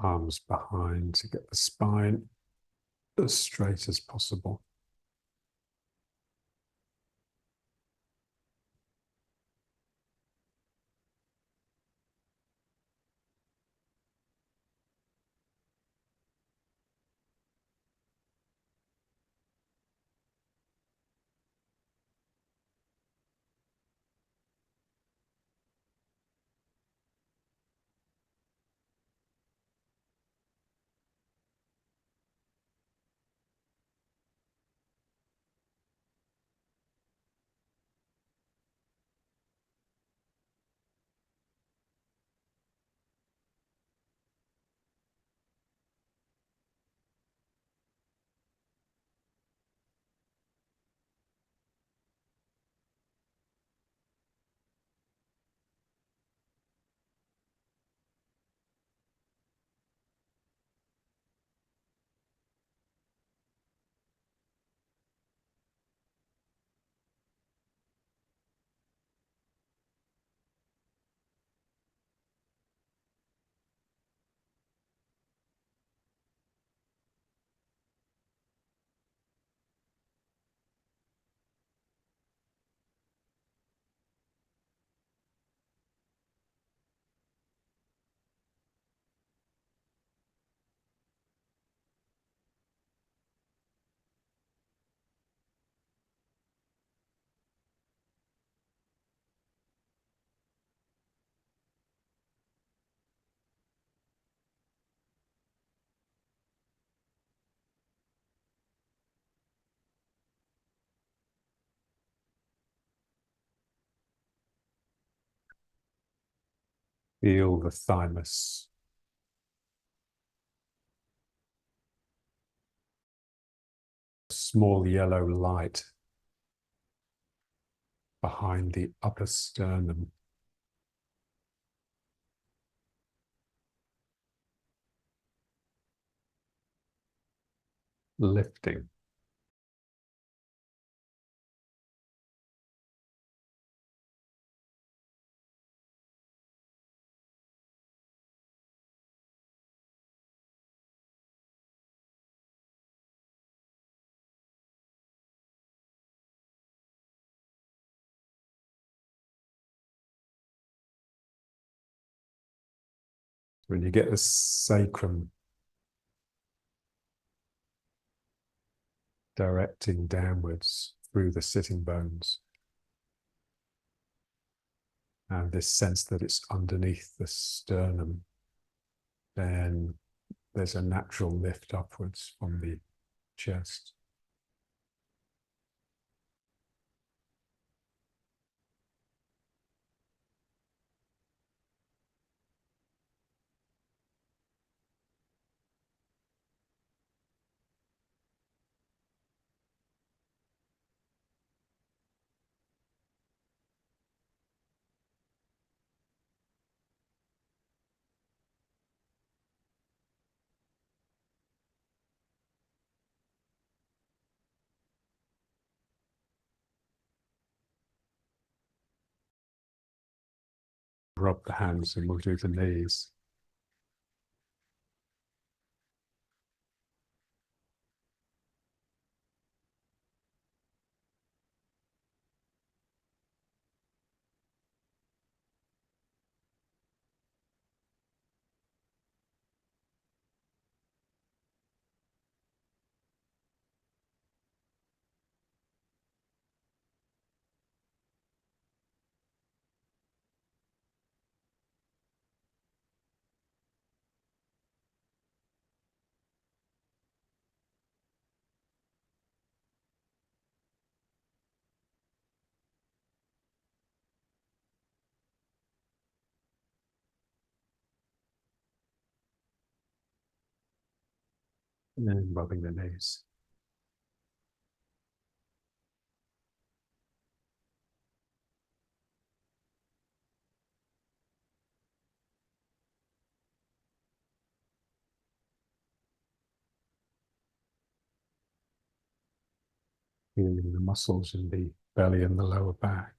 Arms behind to get the spine as straight as possible. Feel the thymus. Small yellow light behind the upper sternum. Lifting. When you get the sacrum directing downwards through the sitting bones, and this sense that it's underneath the sternum, then there's a natural lift upwards from the chest. Rub the hands and we'll do the knees. And then rubbing the knees. Feeling the muscles in the belly and the lower back.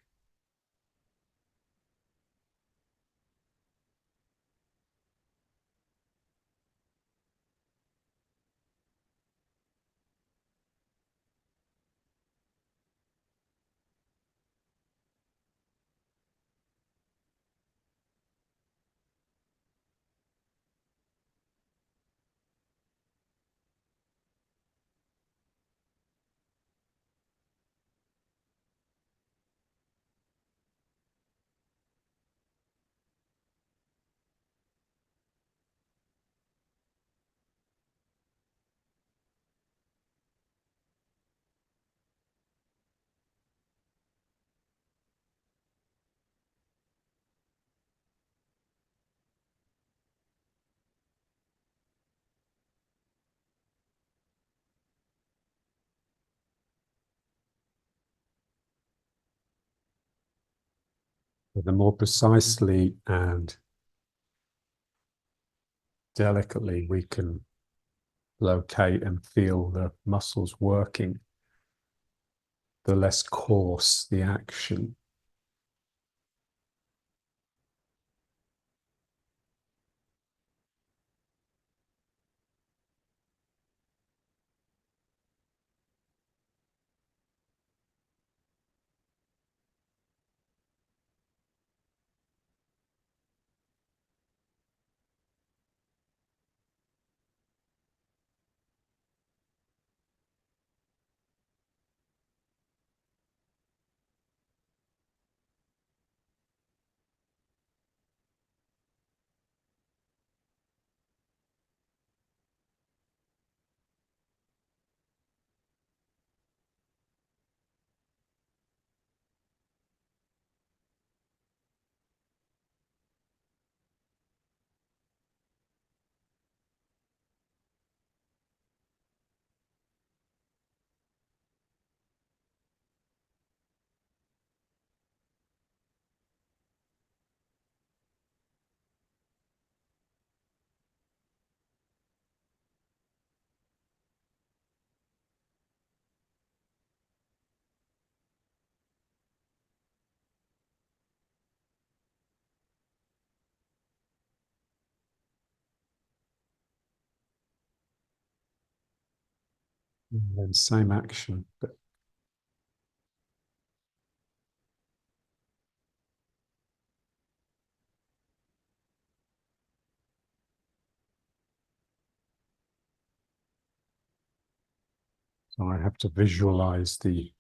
But the more precisely and delicately we can locate and feel the muscles working, the less coarse the action. And then same action, but so I have to visualize the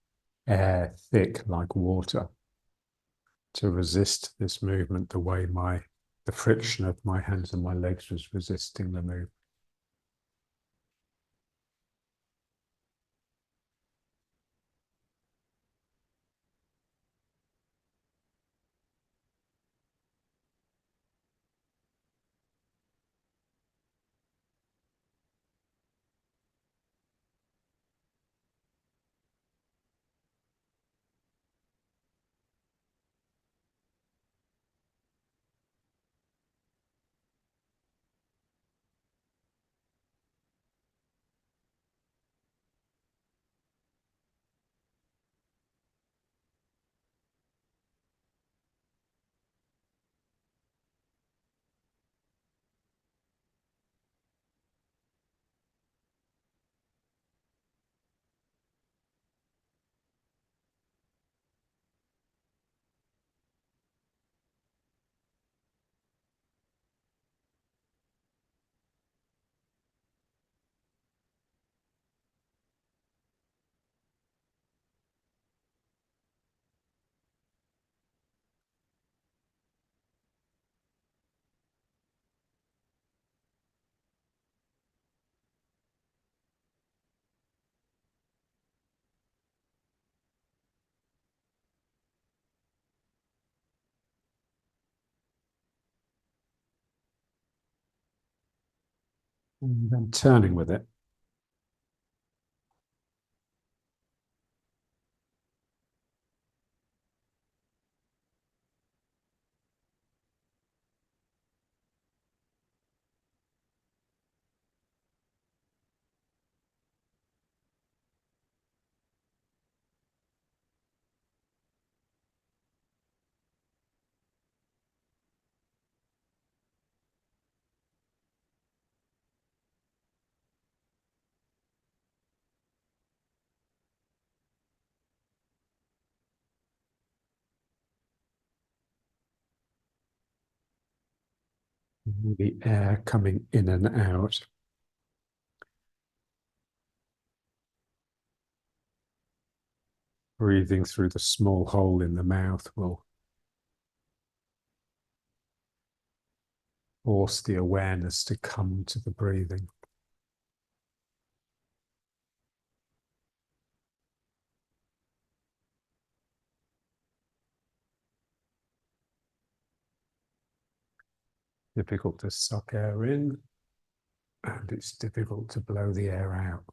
air thick like water to resist this movement the way the friction of my hands and my legs was resisting the movement. And then turning with it. The air coming in and out. Breathing through the small hole in the mouth will force the awareness to come to the breathing. Difficult to suck air in, and it's difficult to blow the air out.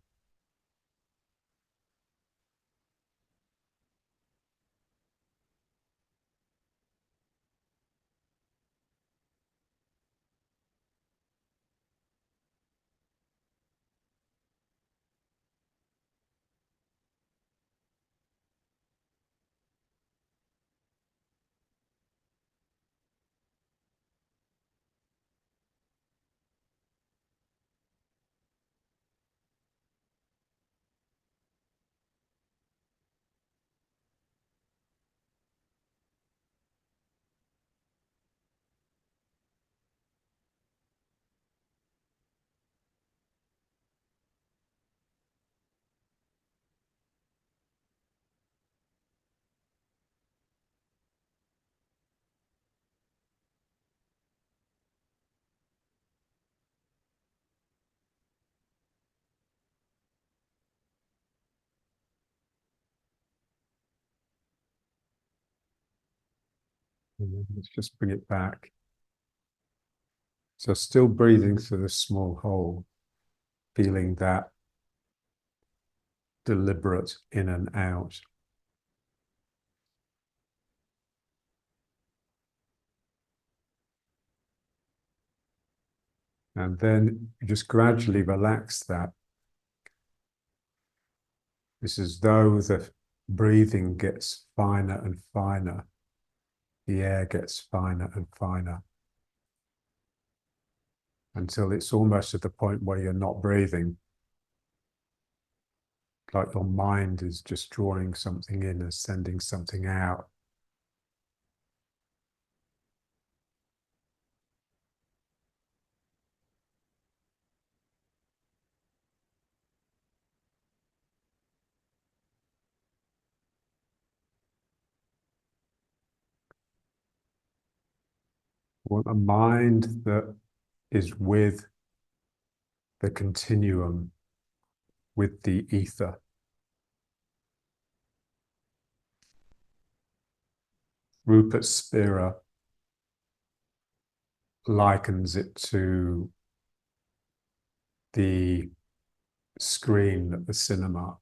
And then let's just bring it back. So still breathing through the small hole, feeling that deliberate in and out. And then you just gradually relax that. It's as though the breathing gets finer and finer. The air gets finer and finer until it's almost at the point where you're not breathing, like your mind is just drawing something in and sending something out. Want a mind that is with the continuum, with the ether. Rupert Spira likens it to the screen at the cinema.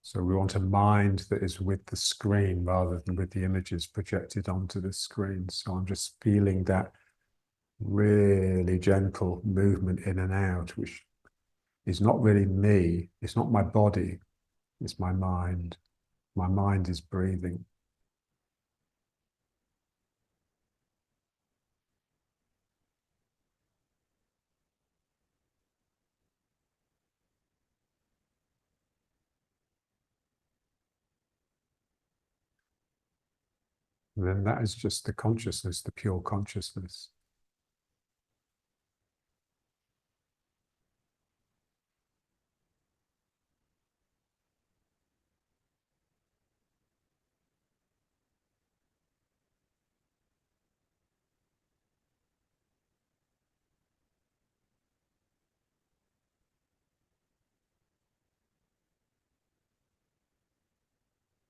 So we want a mind that is with the screen rather than with the images projected onto the screen. So I'm just feeling that really gentle movement in and out, which is not really me. It's not my body. It's my mind. My mind is breathing. And then that is just the consciousness, the pure consciousness.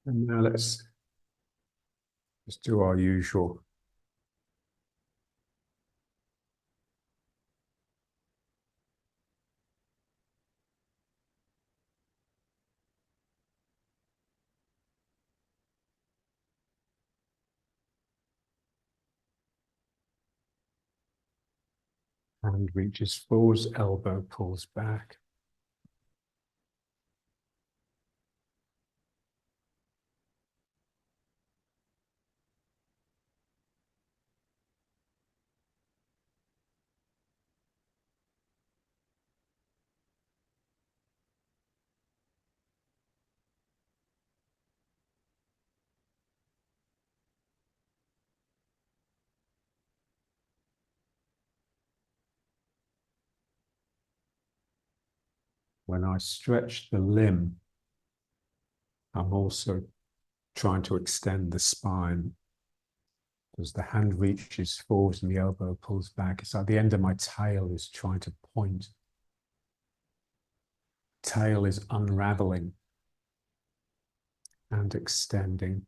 And now let's do our usual. Hand reaches forwards, elbow pulls back. When I stretch the limb, I'm also trying to extend the spine. As the hand reaches forwards and the elbow pulls back, it's like the end of my tail is trying to point. Tail is unraveling and extending.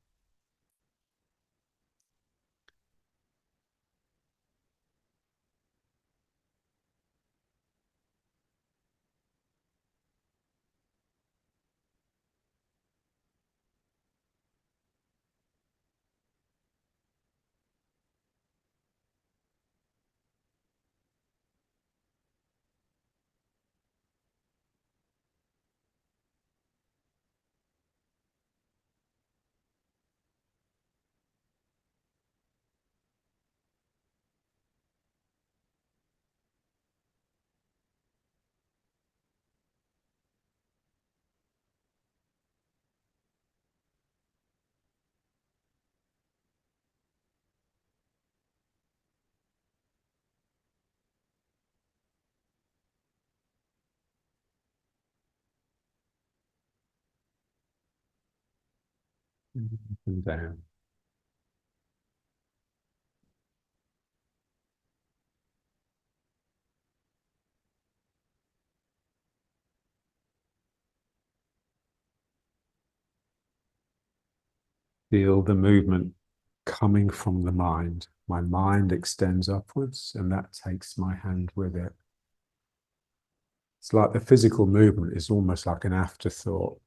Up and down. Feel the movement coming from the mind. My mind extends upwards, and that takes my hand with it. It's like the physical movement is almost like an afterthought.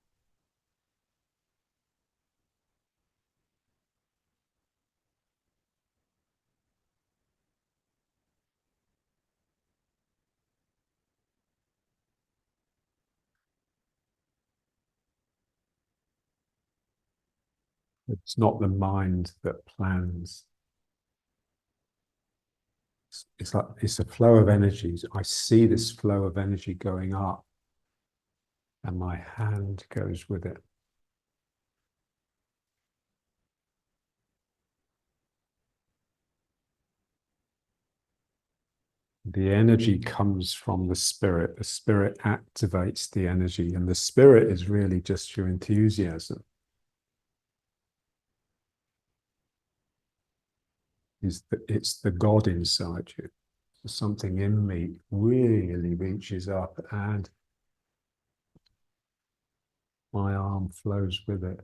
It's not the mind that plans. It's like it's a flow of energies. I see this flow of energy going up, and my hand goes with it. The energy comes from the spirit. The spirit activates the energy, and the spirit is really just your enthusiasm. It's the God inside you. Something in me really reaches up, and my arm flows with it.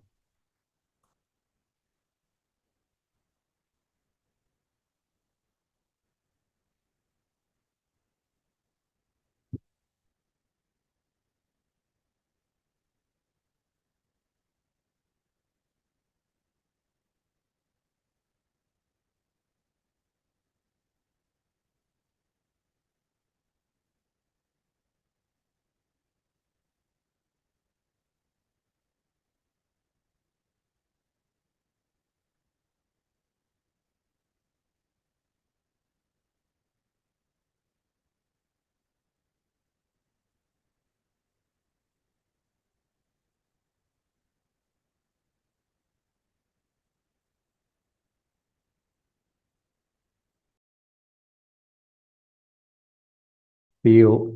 Feel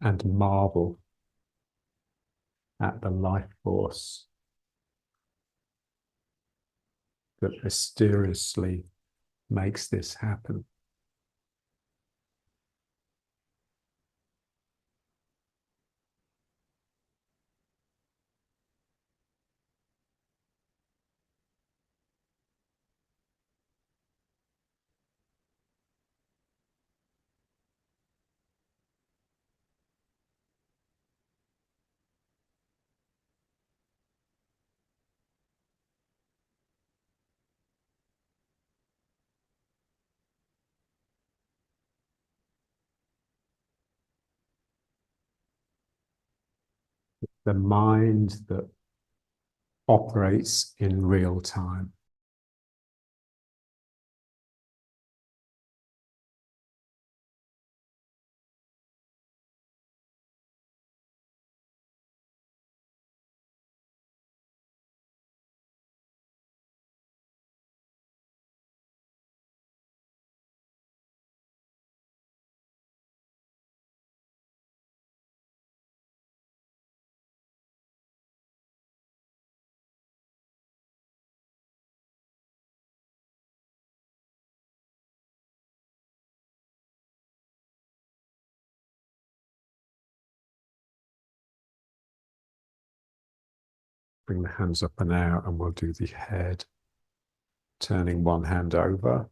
and marvel at the life force that mysteriously makes this happen. The mind that operates in real time. Bring the hands up and out, and we'll do the head, turning one hand over.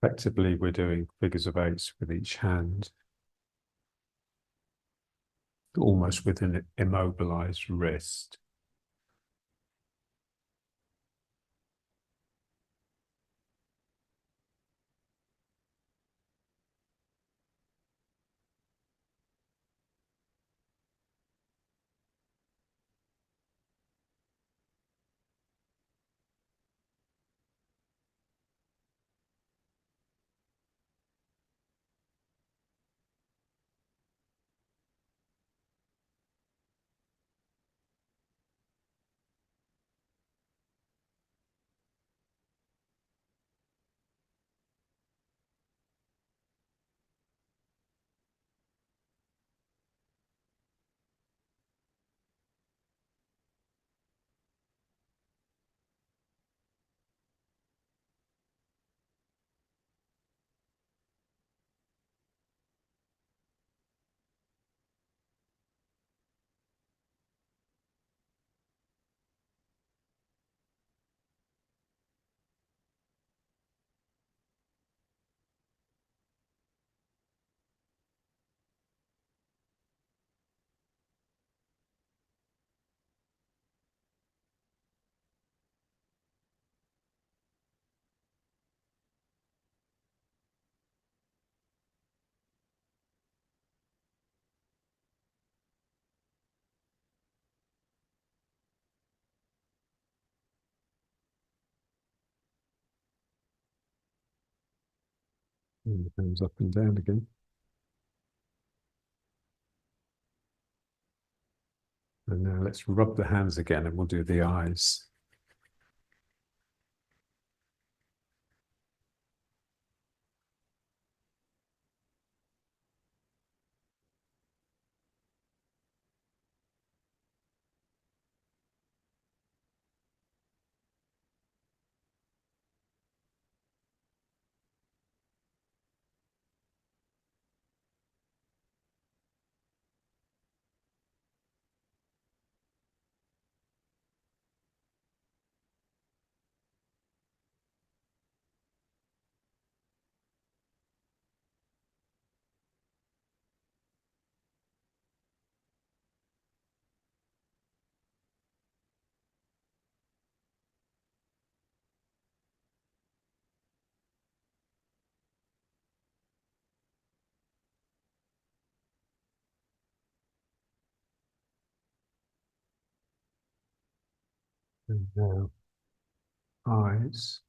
Effectively, we're doing figures of eights with each hand, almost with an immobilized wrist. And the hands up and down again. And now let's rub the hands again and we'll do the eyes. And now eyes.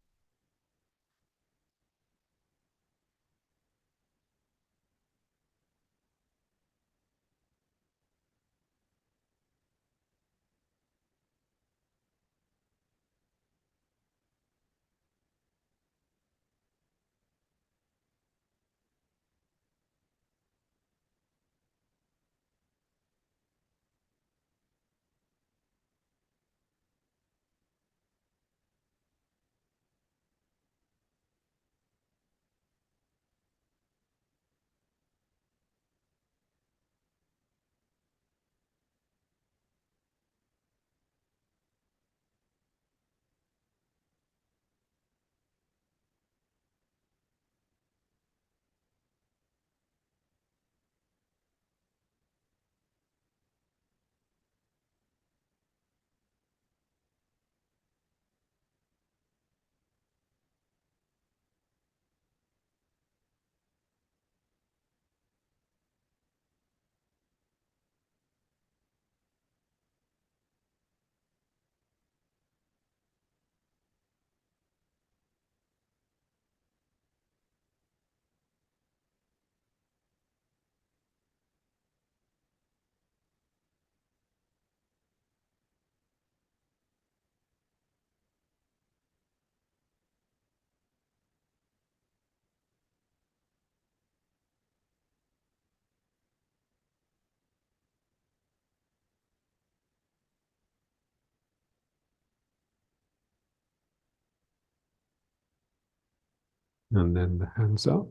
And then the hands up,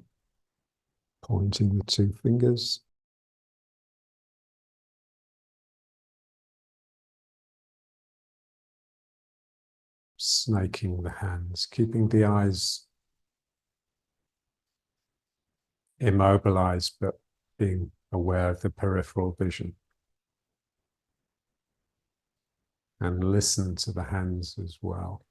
pointing the two fingers. Snaking the hands, keeping the eyes immobilized, but being aware of the peripheral vision. And listen to the hands as well.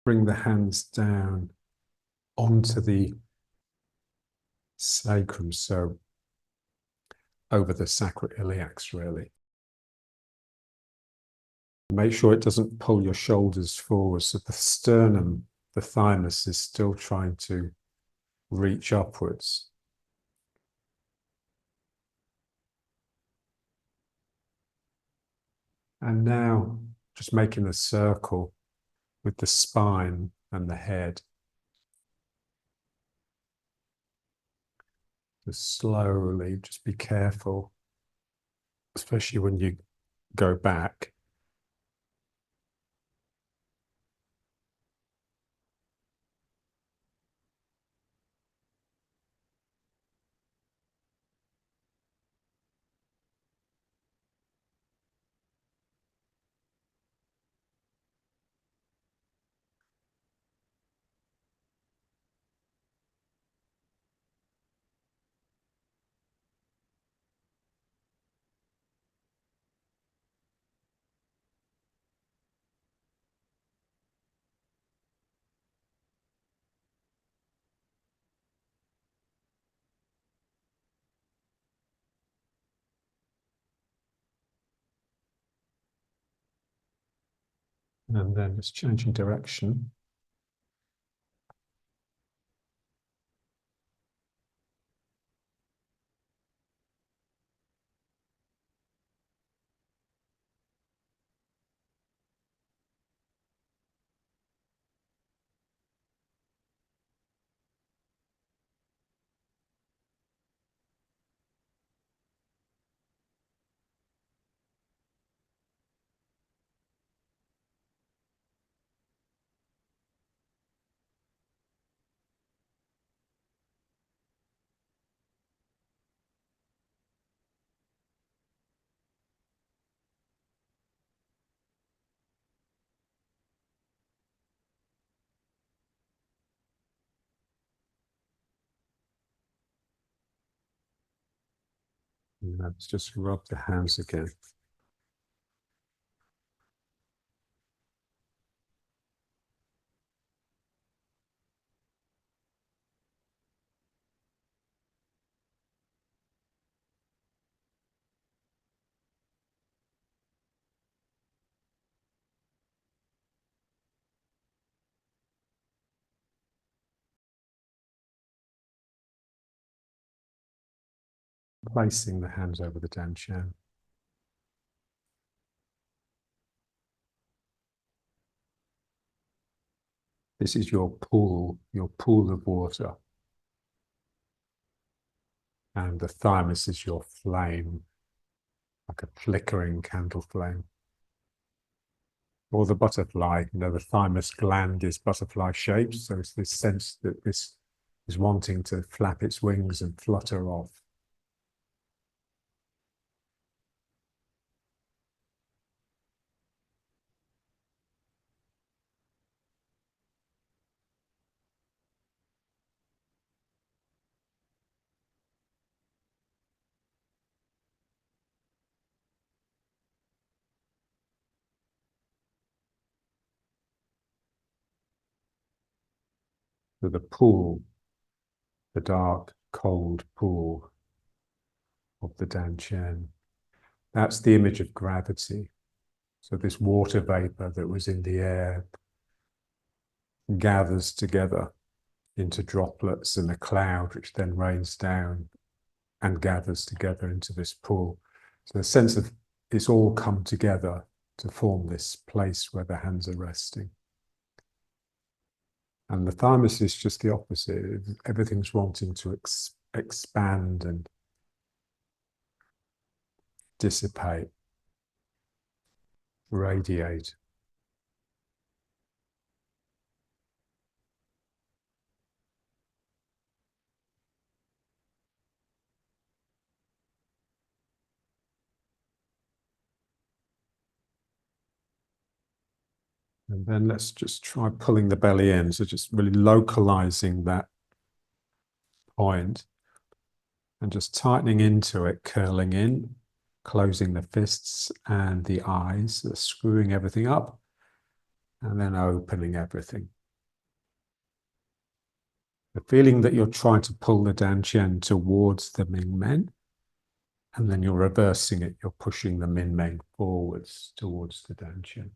bring the hands down onto the sacrum, so over the sacroiliacs really. Make sure it doesn't pull your shoulders forward, so the sternum, the thymus, is still trying to reach upwards. And now just making a circle with the spine and the head. Just slowly, just be careful, especially when you go back. And then just changing direction. And let's just rub the hands again. Placing the hands over the danchan. This is your pool of water. And the thymus is your flame, like a flickering candle flame. Or the butterfly, the thymus gland is butterfly shaped, so it's this sense that this is wanting to flap its wings and flutter off. So the pool, the dark, cold pool of the danchan, that's the image of gravity. So this water vapor that was in the air gathers together into droplets in a cloud, which then rains down and gathers together into this pool. So the sense of it's all come together to form this place where the hands are resting. And the thymus is just the opposite. Everything's wanting to expand and dissipate, radiate. And then let's just try pulling the belly in. So just really localizing that point and just tightening into it, curling in, closing the fists and the eyes, screwing everything up, and then opening everything. The feeling that you're trying to pull the Dantian towards the Ming Men, and then you're reversing it. You're pushing the Min Meng forwards towards the Dantian.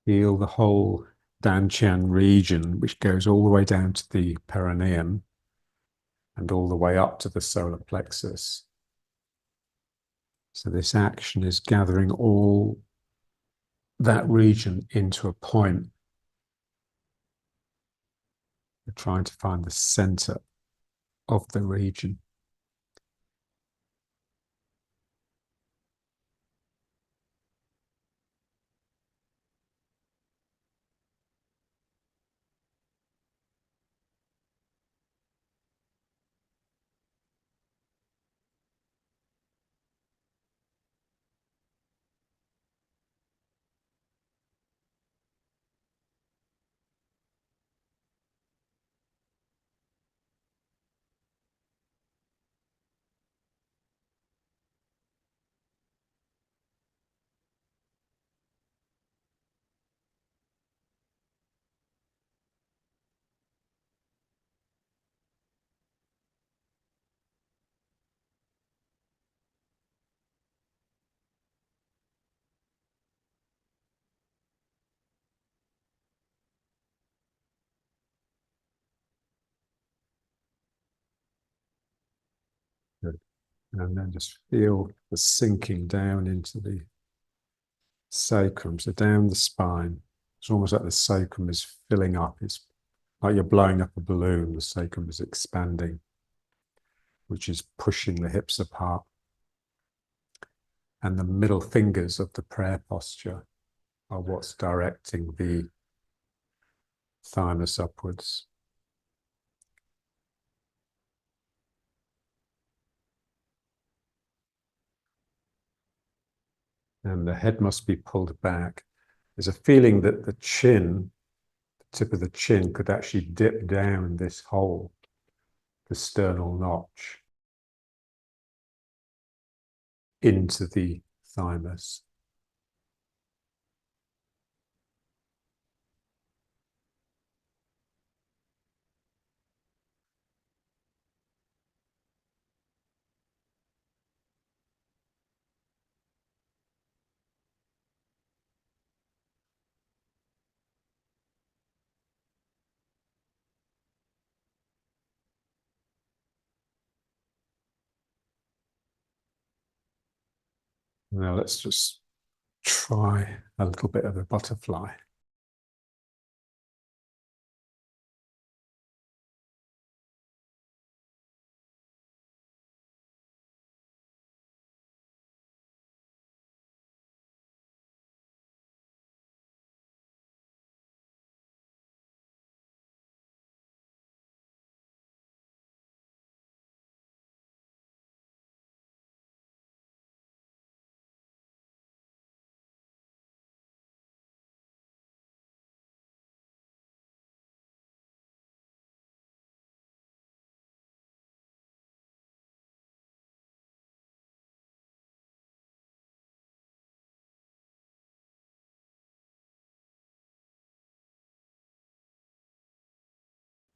Feel the whole Dantian region, which goes all the way down to the perineum and all the way up to the solar plexus. So this action is gathering all that region into a point. We're trying to find the center of the region. Good. And then just feel the sinking down into the sacrum, so down the spine. It's almost like the sacrum is filling up. It's like you're blowing up a balloon. The sacrum is expanding, which is pushing the hips apart. And the middle fingers of the prayer posture are what's directing the thymus upwards. And the head must be pulled back. There's a feeling that the chin, the tip of the chin, could actually dip down this hole, the sternal notch, into the thymus. Now let's just try a little bit of a butterfly.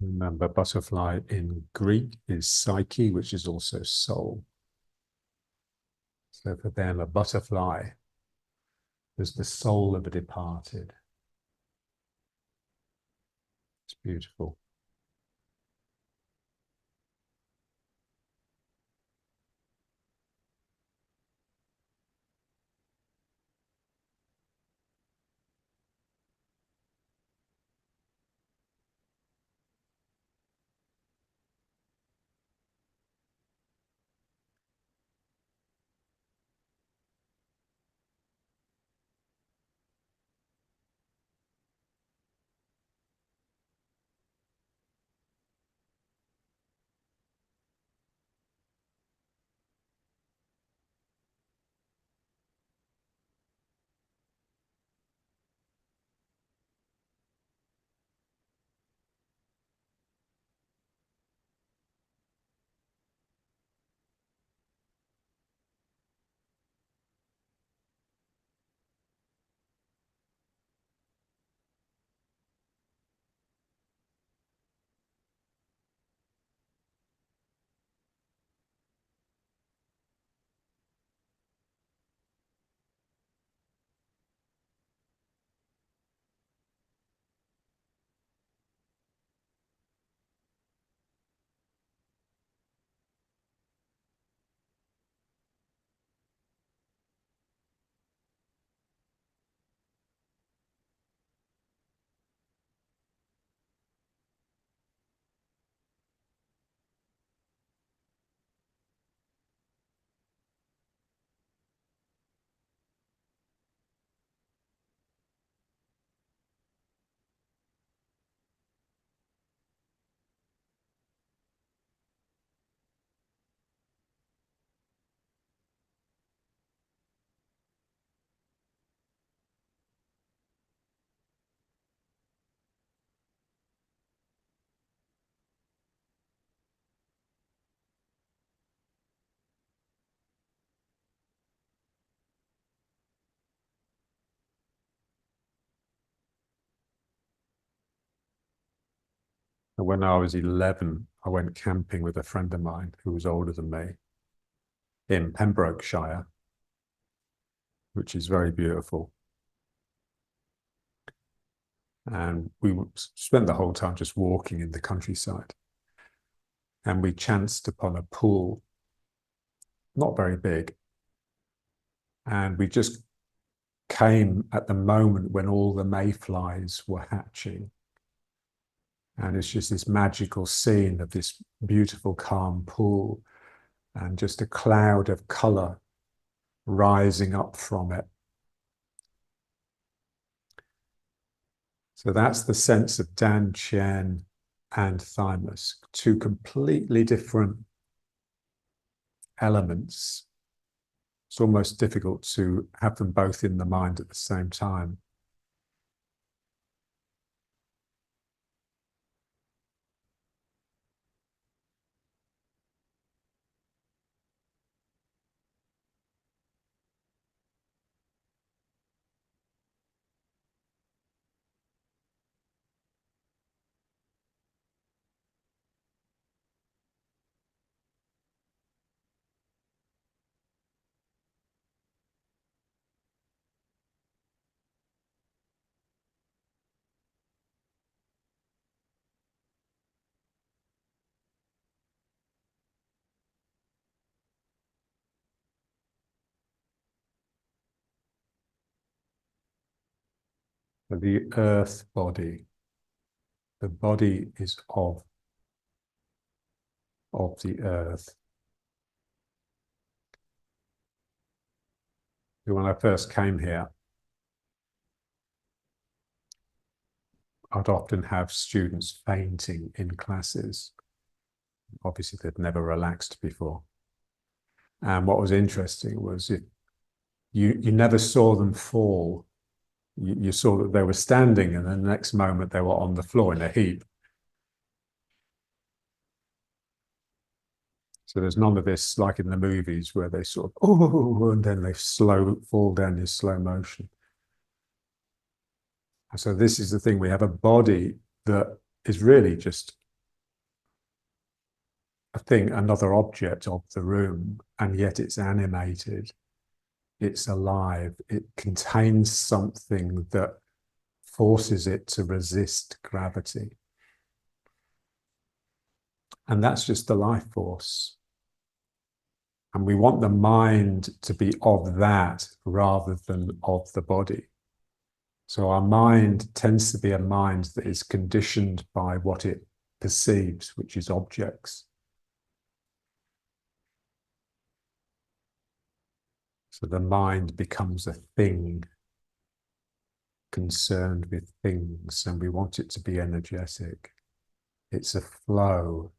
Remember, butterfly in Greek is psyche, which is also soul. So for them, a butterfly is the soul of a departed. It's beautiful. And when I was 11, I went camping with a friend of mine who was older than me in Pembrokeshire, which is very beautiful. And we spent the whole time just walking in the countryside. And we chanced upon a pool, not very big. And we just came at the moment when all the mayflies were hatching. And it's just this magical scene of this beautiful, calm pool and just a cloud of color rising up from it. So that's the sense of Dan Chen and thymus, two completely different elements. It's almost difficult to have them both in the mind at the same time. The earth body, the body is of the earth. When I first came here, I'd often have students fainting in classes. Obviously, they'd never relaxed before. And what was interesting was you never saw them fall. You saw that they were standing, and then the next moment they were on the floor in a heap. So there's none of this like in the movies where they sort of, oh, and then they fall down in slow motion. And so this is the thing, we have a body that is really just a thing, another object of the room, and yet it's animated, it's alive, it contains something that forces it to resist gravity. And that's just the life force. And we want the mind to be of that rather than of the body. So our mind tends to be a mind that is conditioned by what it perceives, which is objects. So the mind becomes a thing, concerned with things, and we want it to be energetic. It's a flow.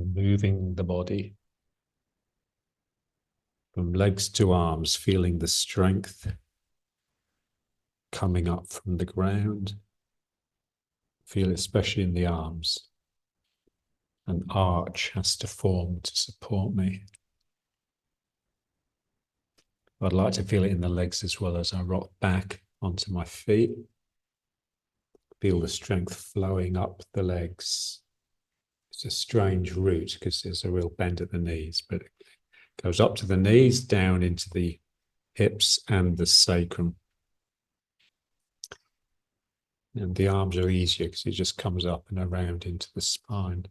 and moving the body from legs to arms, feeling the strength coming up from the ground. Feel it especially in the arms. An arch has to form to support me. I'd like to feel it in the legs as well as I rock back onto my feet. Feel the strength flowing up the legs. It's a strange route because there's a real bend at the knees, but it goes up to the knees, down into the hips and the sacrum. And the arms are easier because it just comes up and around into the spine.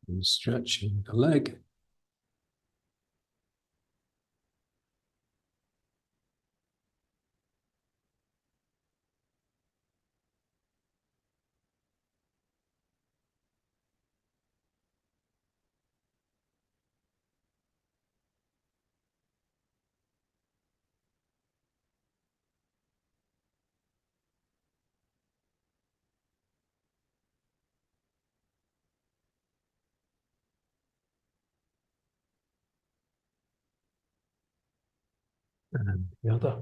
And stretching the leg. And the other.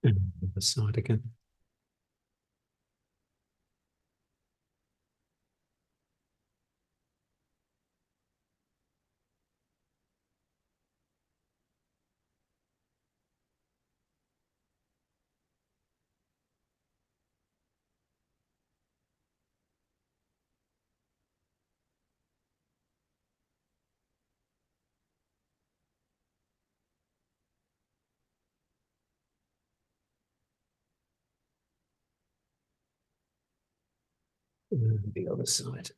And the other side again. And the other side.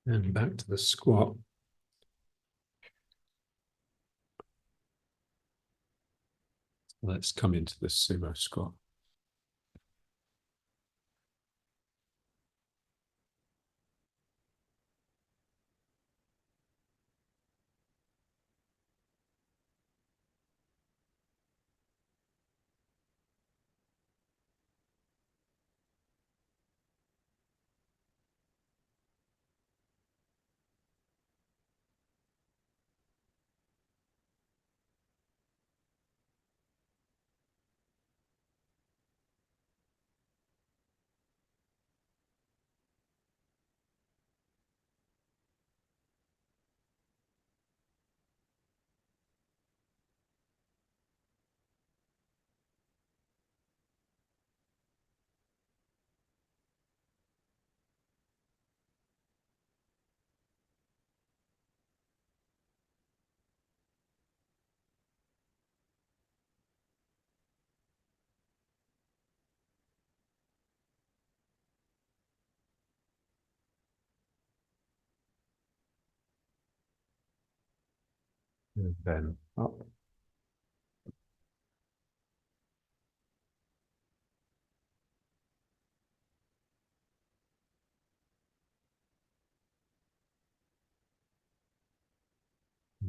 And back to the squat. Let's come into the sumo squat. And then up.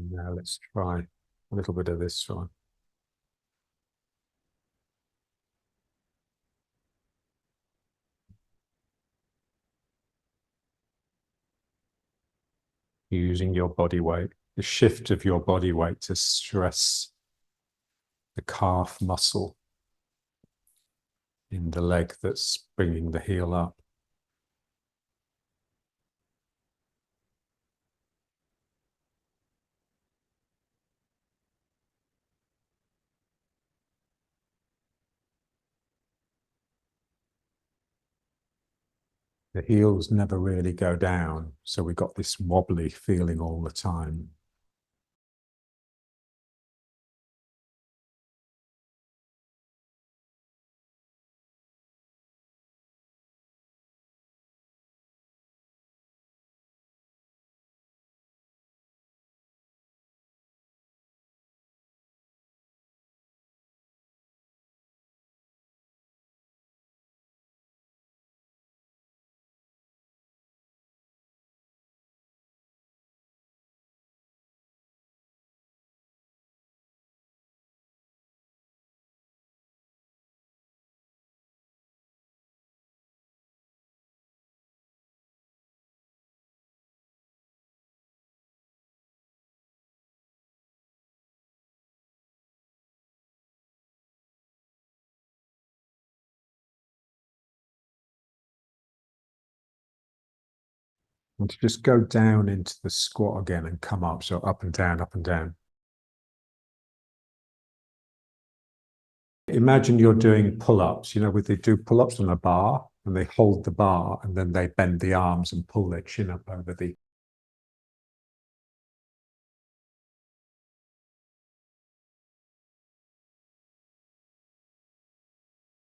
Now let's try a little bit of this one. Using your body weight, the shift of your body weight to stress the calf muscle in the leg that's bringing the heel up. The heels never really go down, so we got this wobbly feeling all the time. And to just go down into the squat again and come up, so up and down, up and down. Imagine you're doing pull-ups, you know, where they do pull-ups on a bar and they hold the bar and then they bend the arms and pull their chin up over the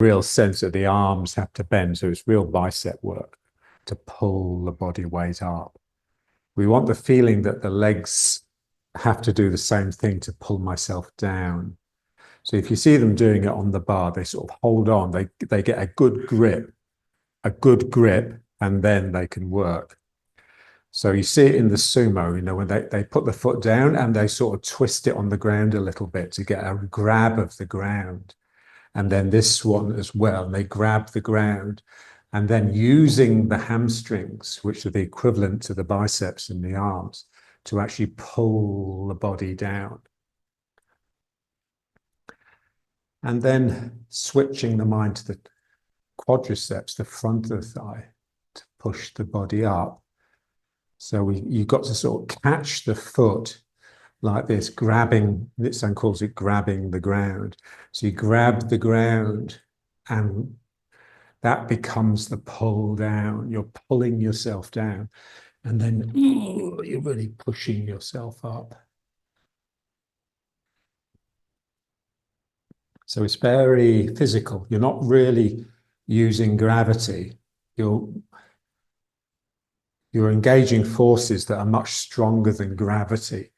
real sense that the arms have to bend. So it's real bicep work to pull the body weight up. We want the feeling that the legs have to do the same thing to pull myself down. So if you see them doing it on the bar, they sort of hold on, they get a good grip, and then they can work. So you see it in the sumo, you know, when they put the foot down and they sort of twist it on the ground a little bit to get a grab of the ground. And then this one as well, and they grab the ground. And then using the hamstrings, which are the equivalent to the biceps and the arms, to actually pull the body down. And then switching the mind to the quadriceps, the front of the thigh, to push the body up. So you've got to sort of catch the foot like this, grabbing, Nitzan calls it grabbing the ground. So you grab the ground and that becomes the pull down. You're pulling yourself down and then you're really pushing yourself up. So it's very physical. You're not really using gravity. You're engaging forces that are much stronger than gravity.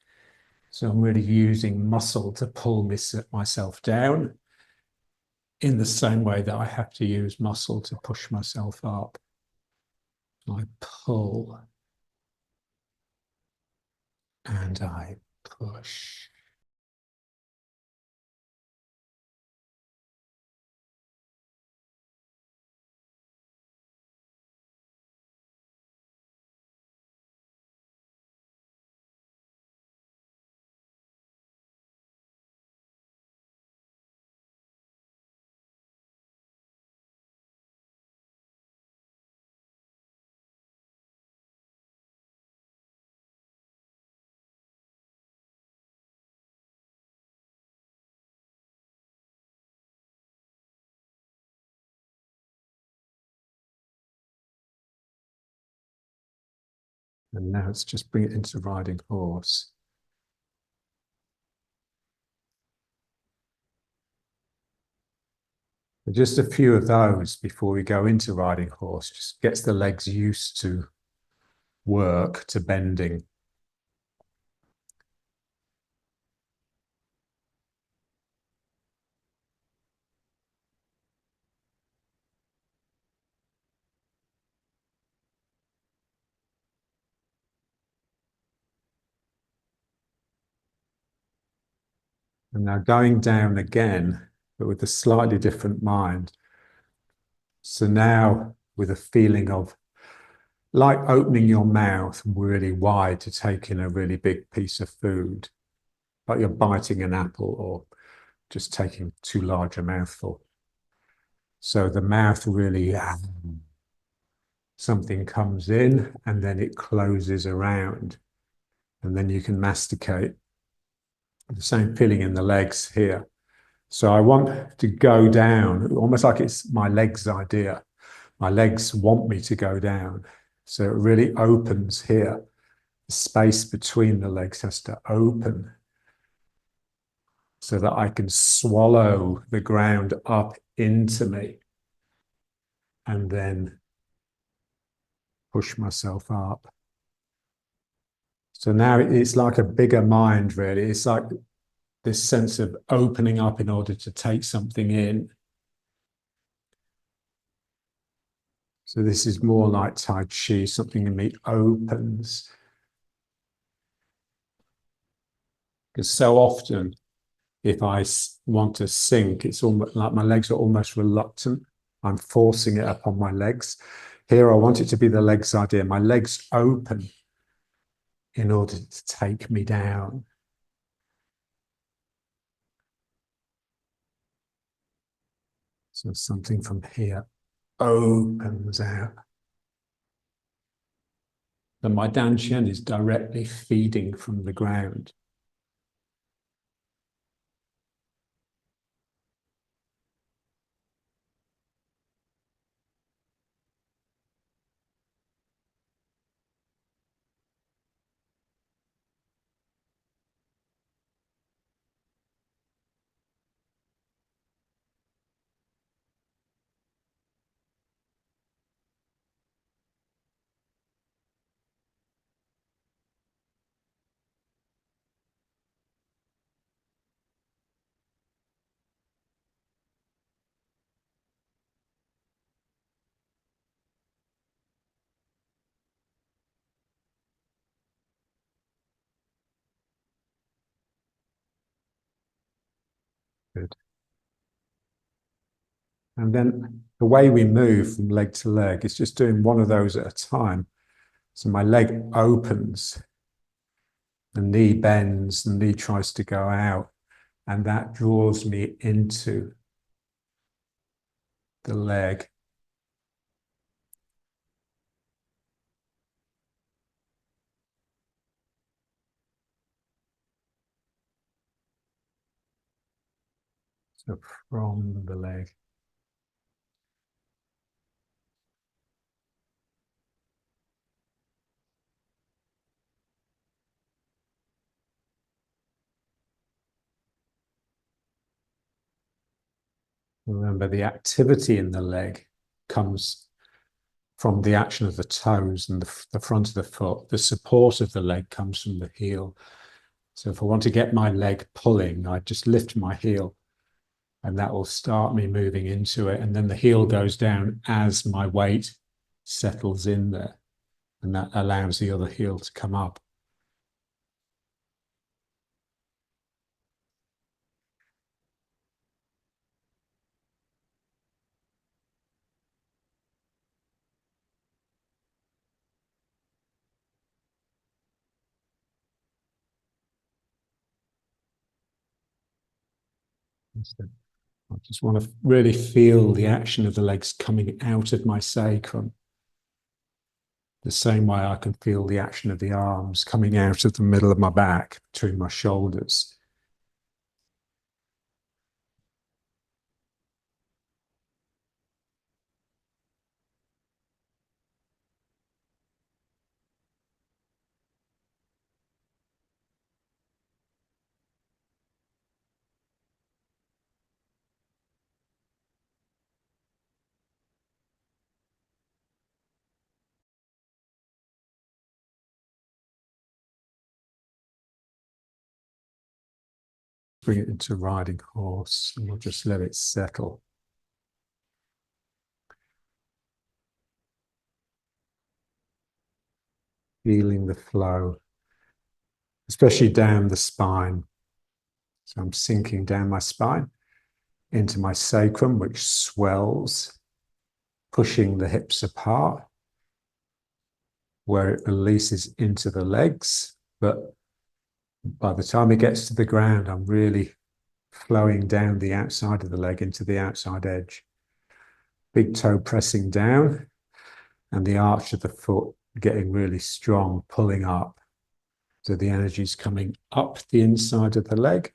So I'm really using muscle to pull myself down in the same way that I have to use muscle to push myself up. I pull and I push. And now let's just bring it into riding horse. Just a few of those before we go into riding horse, just gets the legs used to work, to bending. And now going down again, but with a slightly different mind. So now with a feeling of like opening your mouth really wide to take in a really big piece of food, like you're biting an apple or just taking too large a mouthful. So the mouth really, something comes in and then it closes around, and then you can masticate. The same feeling in the legs here. So I want to go down, almost like it's my legs' idea. My legs want me to go down. So it really opens here. The space between the legs has to open so that I can swallow the ground up into me and then push myself up. So now it's like a bigger mind, really. It's like this sense of opening up in order to take something in. So this is more like Tai Chi, something in me opens. Because so often, if I want to sink, it's almost like my legs are almost reluctant. I'm forcing it upon my legs. Here, I want it to be the legs idea. My legs open in order to take me down. So something from here opens out. And my dantian is directly feeding from the ground. Good. And then the way we move from leg to leg is just doing one of those at a time. So my leg opens, the knee bends, the knee tries to go out, and that draws me into the leg. So from the leg. Remember, the activity in the leg comes from the action of the toes and the front of the foot. The support of the leg comes from the heel. So if I want to get my leg pulling, I just lift my heel and that will start me moving into it. And then the heel goes down as my weight settles in there. And that allows the other heel to come up. I just want to really feel the action of the legs coming out of my sacrum. The same way I can feel the action of the arms coming out of the middle of my back between my shoulders. Bring it into riding horse and we'll just let it settle. Feeling the flow, especially down the spine. So I'm sinking down my spine into my sacrum, which swells, pushing the hips apart, where it releases into the legs. But by the time it gets to the ground, I'm really flowing down the outside of the leg into the outside edge. Big toe pressing down, and the arch of the foot getting really strong, pulling up. So the energy is coming up the inside of the leg,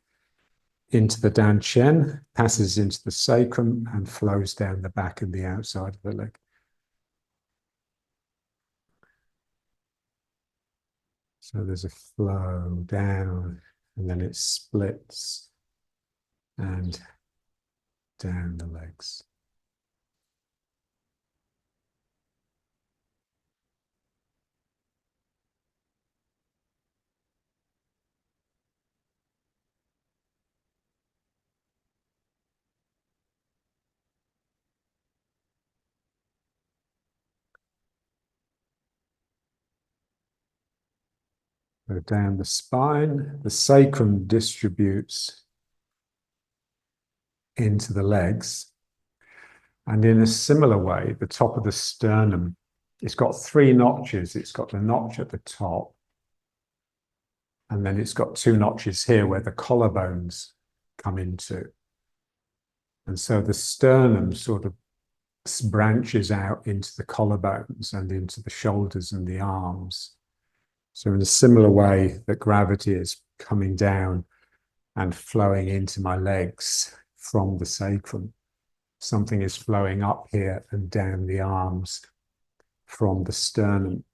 into the Dan Chen, passes into the sacrum, and flows down the back and the outside of the leg. So there's a flow down, and then it splits and down the legs. Go down the spine. The sacrum distributes into the legs. And in a similar way, the top of the sternum, it's got 3 notches. It's got the notch at the top, and then it's got 2 notches here where the collarbones come into. And so the sternum sort of branches out into the collarbones and into the shoulders and the arms. So in a similar way that gravity is coming down and flowing into my legs from the sacrum, something is flowing up here and down the arms from the sternum.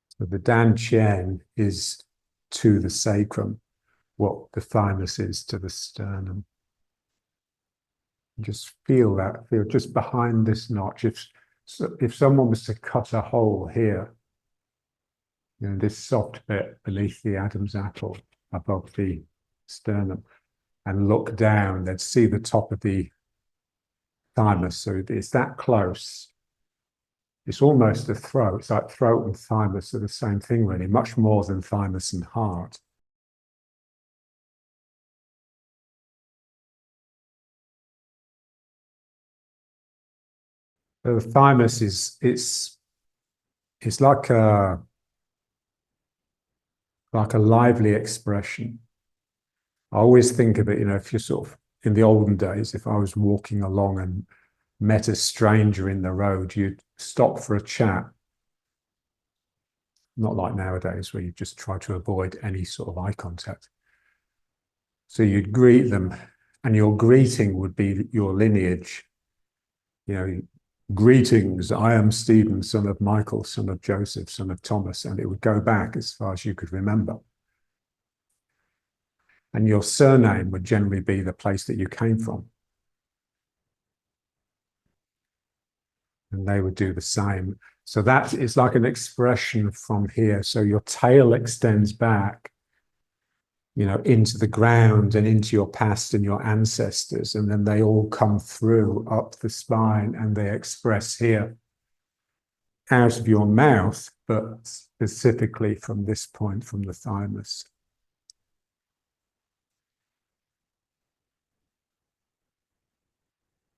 So the Dan Chen is to the sacrum what the thymus is to the sternum. Just feel that, feel just behind this notch. If someone was to cut a hole here, you know, this soft bit beneath the Adam's apple above the sternum, and look down, they'd see the top of the thymus. So it's that close. It's almost a throat. It's like throat and thymus are the same thing, really, much more than thymus and heart. The thymus is it's like a lively expression. I always think of it, you know, if you're sort of in the olden days, if I was walking along and met a stranger in the road, you'd stop for a chat. Not like nowadays where you just try to avoid any sort of eye contact. So you'd greet them, and your greeting would be your lineage. You know, greetings, I am Stephen, son of Michael, son of Joseph, son of Thomas, and it would go back as far as you could remember. And your surname would generally be the place that you came from. And they would do the same. So that is like an expression from here. So your tail extends back, you know, into the ground and into your past and your ancestors. And then they all come through up the spine and they express here out of your mouth, but specifically from this point, from the thymus.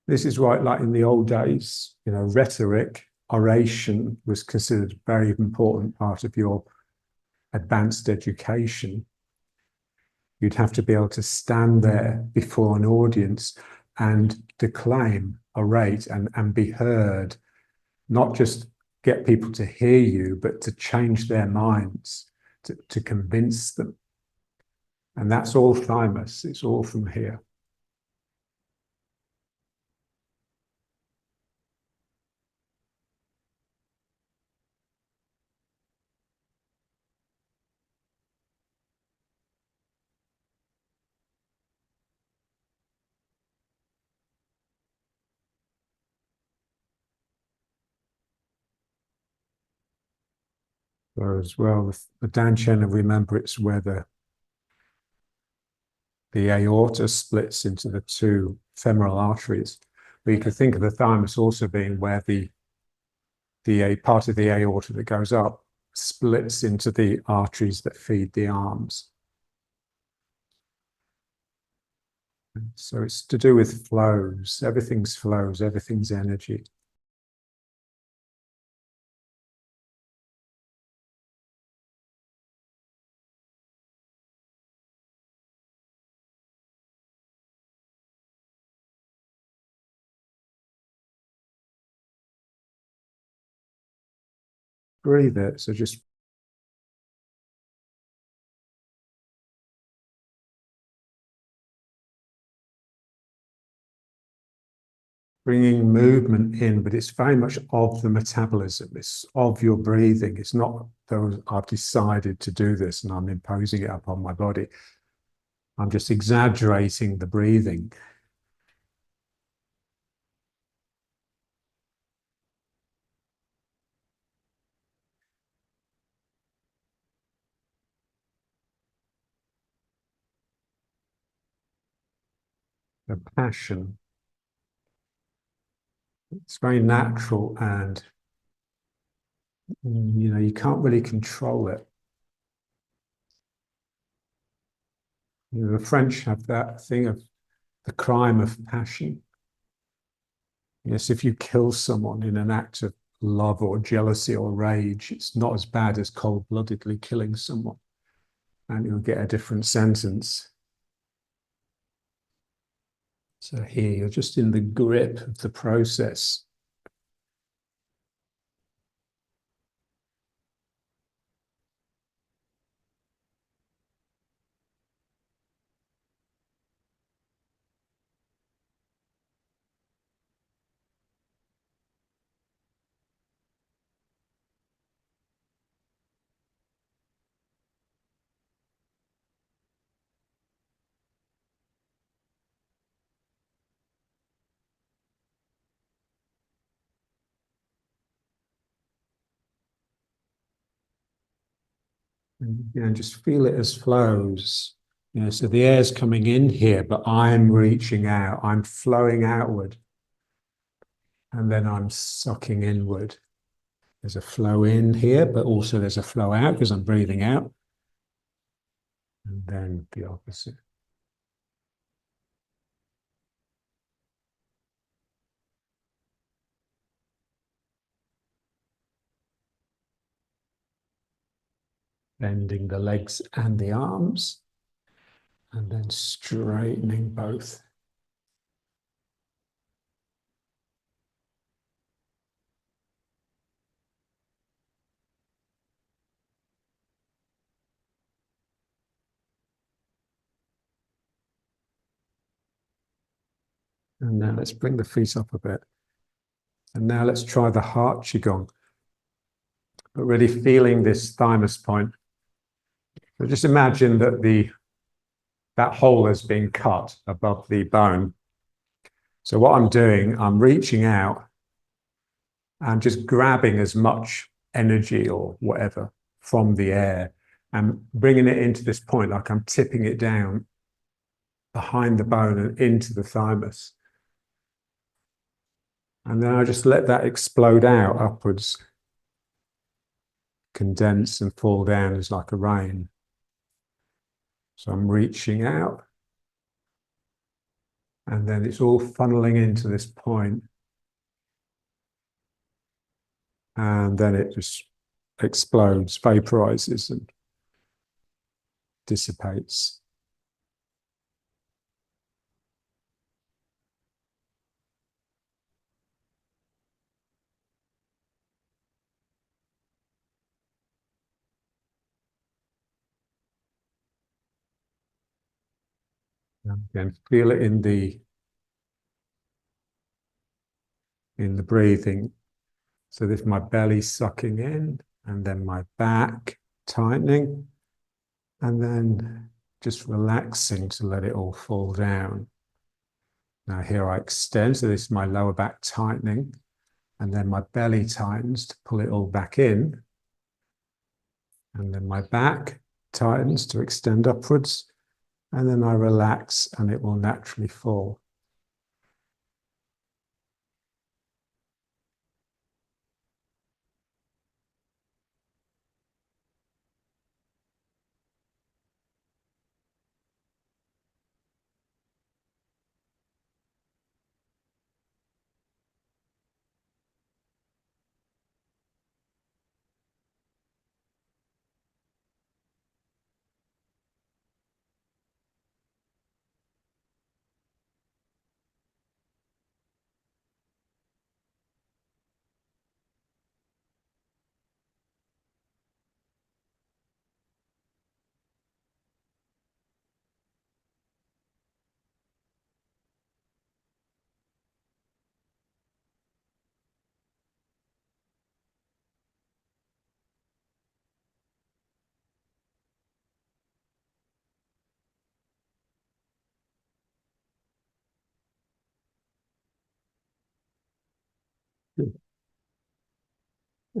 This is right, like in the old days, you know, rhetoric, oration was considered a very important part of your advanced education. You'd have to be able to stand there before an audience and declaim, orate, and be heard, not just get people to hear you, but to change their minds, to convince them. And that's all thymus, it's all from here. So as well, the Danchen, remember, it's where the aorta splits into the 2 femoral arteries. But you could think of the thymus also being where the part of the aorta that goes up splits into the arteries that feed the arms. So it's to do with flows. Everything's flows, everything's energy. Breathe it. So just bringing movement in, but it's very much of the metabolism. It's of your breathing. It's not those I've decided to do this and I'm imposing it upon my body. I'm just exaggerating the breathing. The passion. It's very natural and you can't really control it. The French have that thing of the crime of passion. Yes, if you kill someone in an act of love or jealousy or rage, it's not as bad as cold-bloodedly killing someone, and you'll get a different sentence. So here you're just in the grip of the process. And just feel it as flows. So the air's coming in here, but I'm reaching out. I'm flowing outward. And then I'm sucking inward. There's a flow in here, but also there's a flow out because I'm breathing out. And then the opposite. Bending the legs and the arms, and then straightening both. And now let's bring the feet up a bit. And now let's try the heart qigong, but really feeling this thymus point. So just imagine that that hole has been cut above the bone. So what I'm doing, I'm reaching out and just grabbing as much energy or whatever from the air and bringing it into this point, like I'm tipping it down behind the bone and into the thymus. And then I just let that explode out upwards, condense and fall down as like a rain. So I'm reaching out, and then it's all funneling into this point. And then it just explodes, vaporizes and dissipates. And again, feel it in the breathing. So this is my belly sucking in, and then my back tightening, and then just relaxing to let it all fall down. Now here I extend, so this is my lower back tightening, and then my belly tightens to pull it all back in, and then my back tightens to extend upwards, and then I relax and it will naturally fall.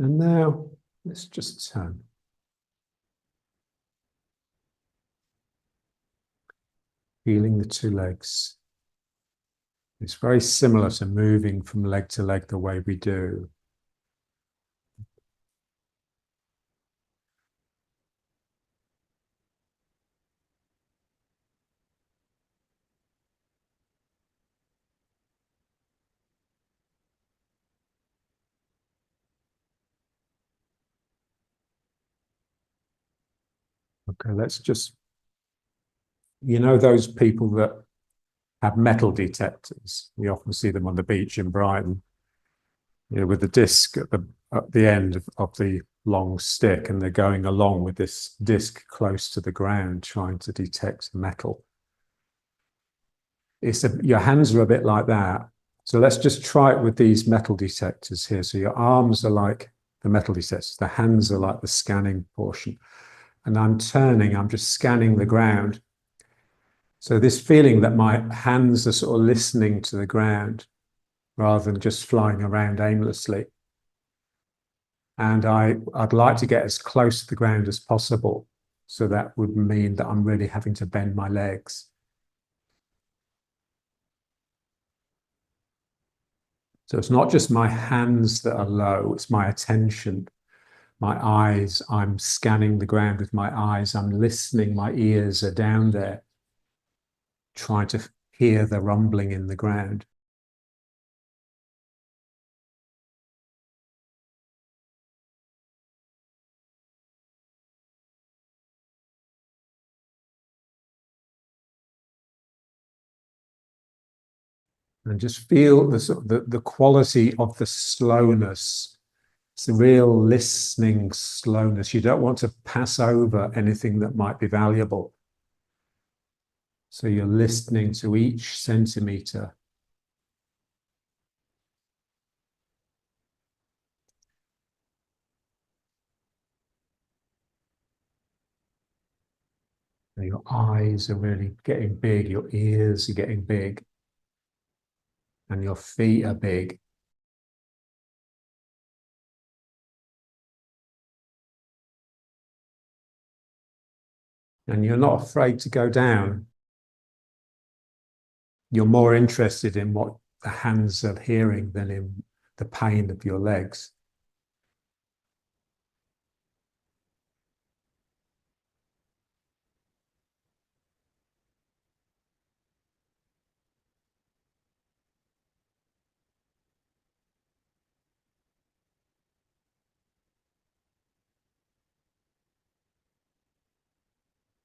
And now let's just turn. Feeling the two legs. It's very similar to moving from leg to leg the way we do. Okay, let's just, those people that have metal detectors. We often see them on the beach in Brighton, with the disc at the end of the long stick, and they're going along with this disc close to the ground, trying to detect metal. Your hands are a bit like that. So let's just try it with these metal detectors here. So your arms are like the metal detectors, the hands are like the scanning portion. And I'm just scanning the ground. So this feeling that my hands are sort of listening to the ground rather than just flying around aimlessly. And I'd like to get as close to the ground as possible. So that would mean that I'm really having to bend my legs. So it's not just my hands that are low, it's my attention, my eyes. I'm scanning the ground with my eyes. I'm listening. My ears are down there, trying to hear the rumbling in the ground. And just feel the quality of the slowness. It's a real listening slowness. You don't want to pass over anything that might be valuable. So you're listening to each centimeter. And your eyes are really getting big. Your ears are getting big. And your feet are big. And you're not afraid to go down. You're more interested in what the hands are hearing than in the pain of your legs.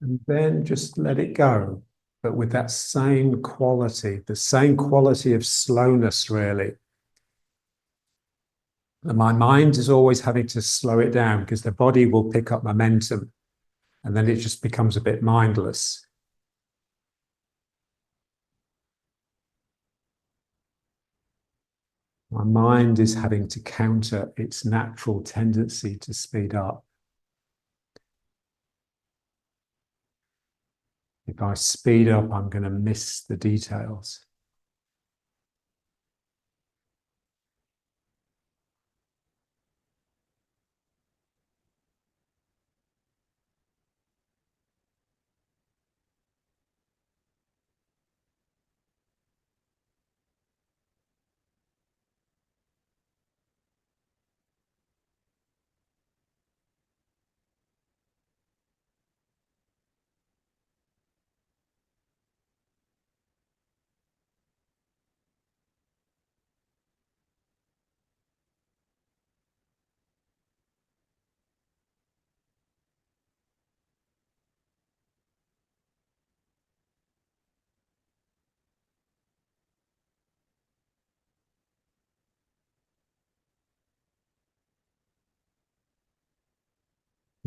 And then just let it go, but with that same quality, the same quality of slowness, really. And my mind is always having to slow it down because the body will pick up momentum and then it just becomes a bit mindless. My mind is having to counter its natural tendency to speed up. If I speed up, I'm going to miss the details.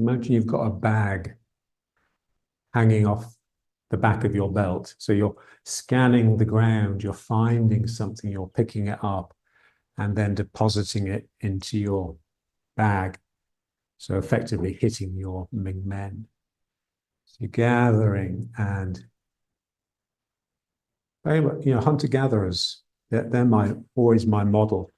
Imagine you've got a bag hanging off the back of your belt. So you're scanning the ground, you're finding something, you're picking it up and then depositing it into your bag. So effectively hitting your Ming Men. So you're gathering and very much, hunter-gatherers, they're always my model.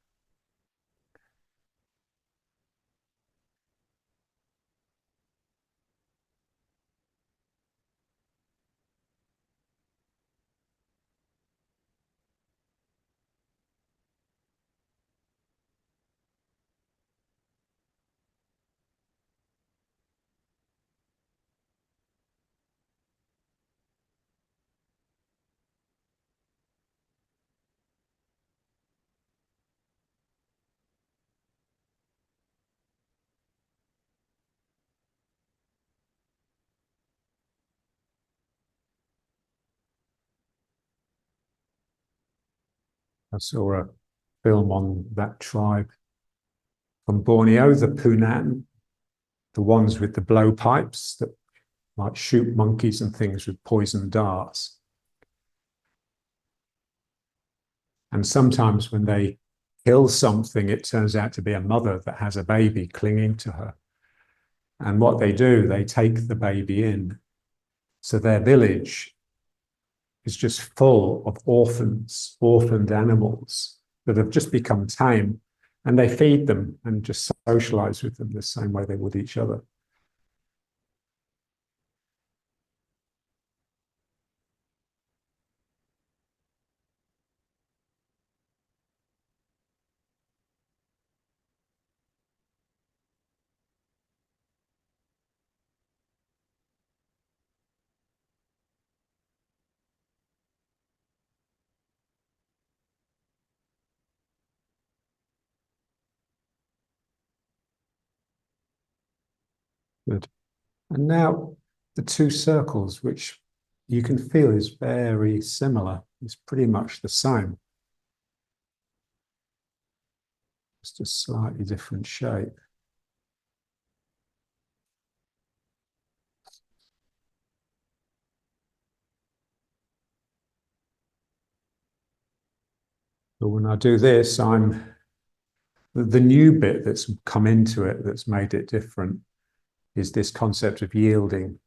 I saw a film on that tribe from Borneo, the Punan, the ones with the blowpipes that might shoot monkeys and things with poison darts. And sometimes when they kill something, it turns out to be a mother that has a baby clinging to her. And what they do, they take the baby in. So their village is just full of orphaned animals that have just become tame, and they feed them and just socialize with them the same way they would each other. Good. And now the two circles, which you can feel is very similar, it's pretty much the same, just a slightly different shape. But when I do this, the new bit that's come into it that's made it different is this concept of yielding.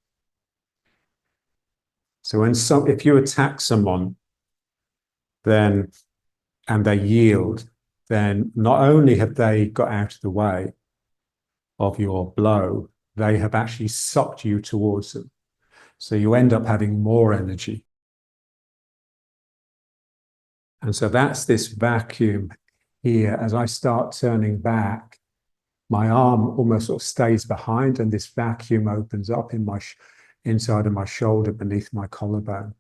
So if you attack someone, then and they yield, then not only have they got out of the way of your blow, they have actually sucked you towards them. So you end up having more energy. And so that's this vacuum here. As I start turning back, my arm almost sort of stays behind, and this vacuum opens up in my inside of my shoulder beneath my collarbone.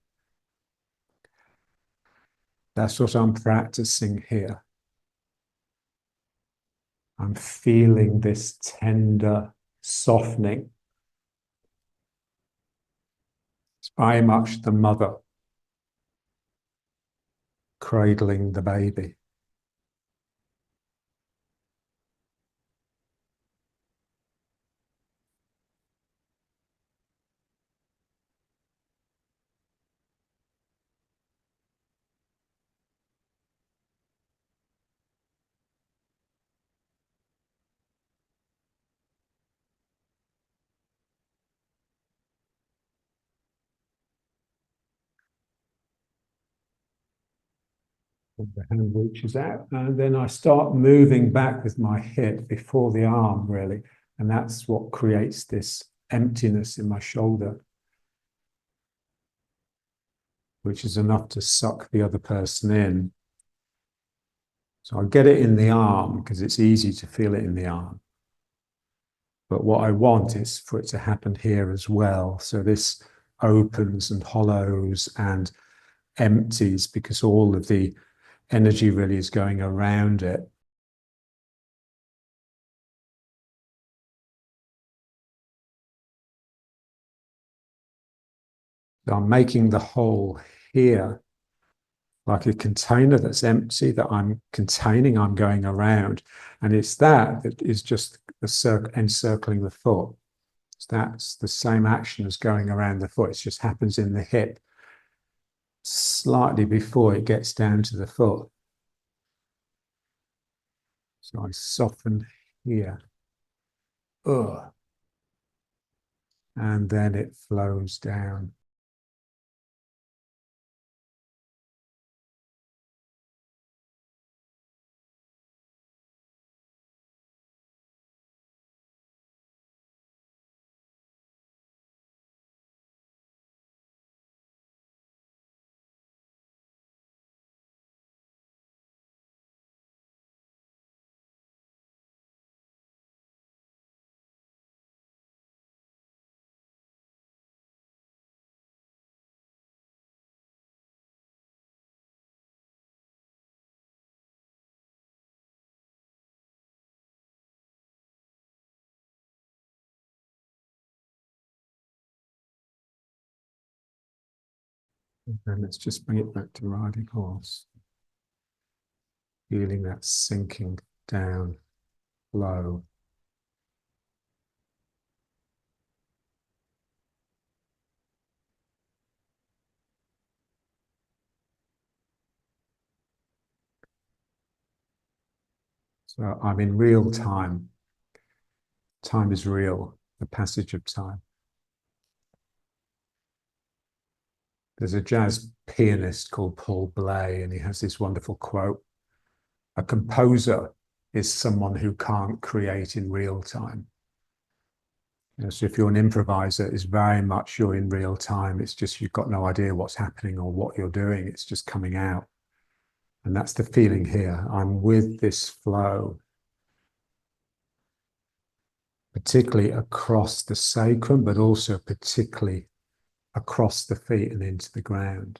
That's what I'm practicing here. I'm feeling this tender softening. It's very much the mother cradling the baby. The hand reaches out, and then I start moving back with my hip before the arm, really. And that's what creates this emptiness in my shoulder, which is enough to suck the other person in. So I get it in the arm because it's easy to feel it in the arm. But what I want is for it to happen here as well. So this opens and hollows and empties because all of the energy really is going around it. So I'm making the hole here like a container that's empty that I'm containing, I'm going around. And it's that is just the encircling the foot. So that's the same action as going around the foot. It just happens in the hip slightly before it gets down to the foot. So I soften here. Ugh. And then it flows down. And then let's just bring it back to riding horse. feeling that sinking down low. So I'm in real time. Time is real, the passage of time. There's a jazz pianist called Paul Bley, and he has this wonderful quote: a composer is someone who can't create in real time. So if you're an improviser, it's very much you're in real time. It's just you've got no idea what's happening or what you're doing. It's just coming out. And that's the feeling here. I'm with this flow, particularly across the sacrum, but also particularly across the feet and into the ground.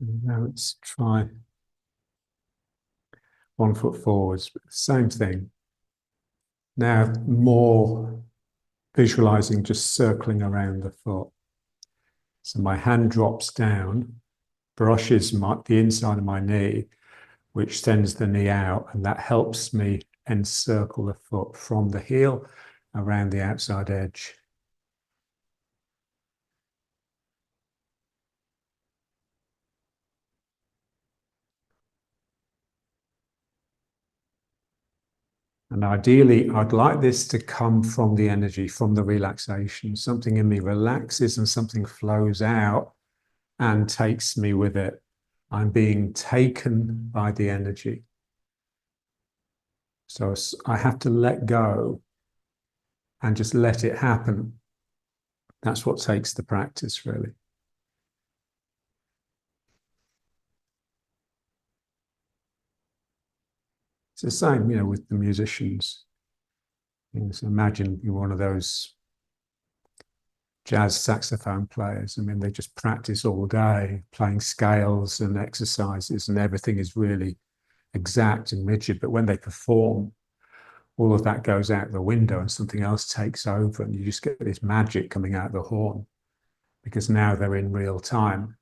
And now let's try 1 foot forwards. Same thing. Now more visualizing just circling around the foot. So my hand drops down, brushes the inside of my knee, which sends the knee out, and that helps me encircle the foot from the heel around the outside edge. And ideally, I'd like this to come from the energy, from the relaxation. Something in me relaxes and something flows out and takes me with it. I'm being taken by the energy. So I have to let go and just let it happen. That's what takes the practice, really. It's the same, with the musicians. So imagine you're one of those jazz saxophone players. I mean, they just practice all day, playing scales and exercises, and everything is really exact and rigid. But when they perform, all of that goes out the window and something else takes over, and you just get this magic coming out of the horn because now they're in real time.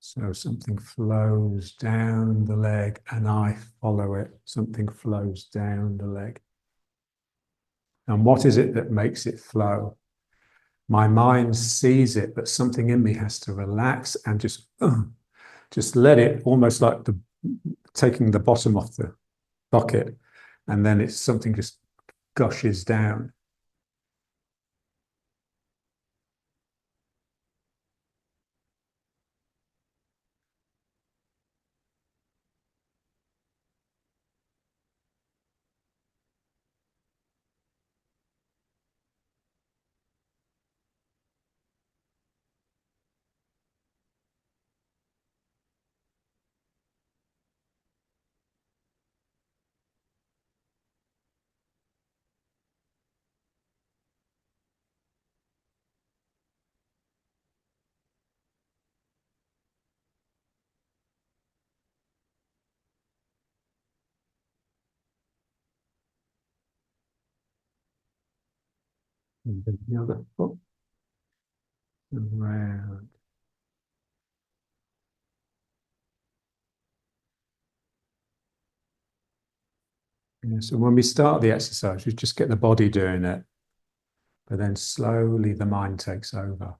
So something flows down the leg and I follow it. Something flows down the leg. And what is it that makes it flow? My mind sees it, but something in me has to relax and just let it, almost like taking the bottom off the bucket, and then it's something just gushes down. And then the other foot around. So when we start the exercise, we just get the body doing it, but then slowly the mind takes over.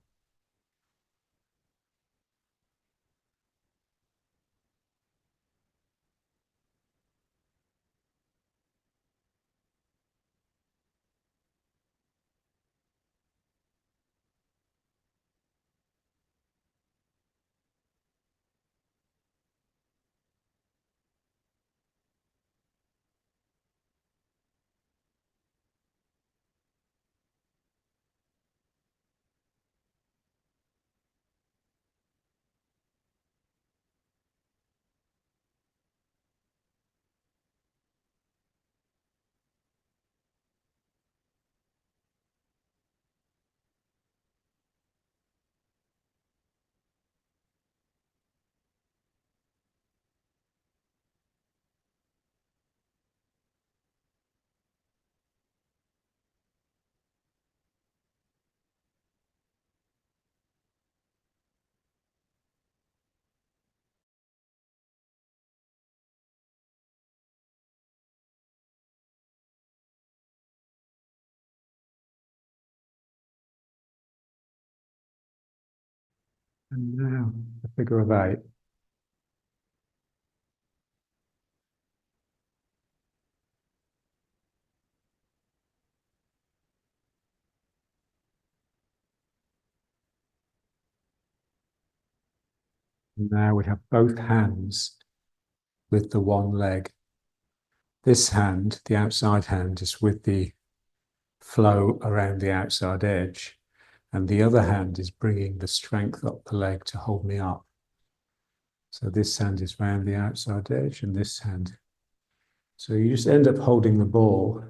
And now the figure of eight. Now we have both hands with the one leg. This hand, the outside hand, is with the flow around the outside edge, and the other hand is bringing the strength up the leg to hold me up. So this hand is round the outside edge, and this hand. So you just end up holding the ball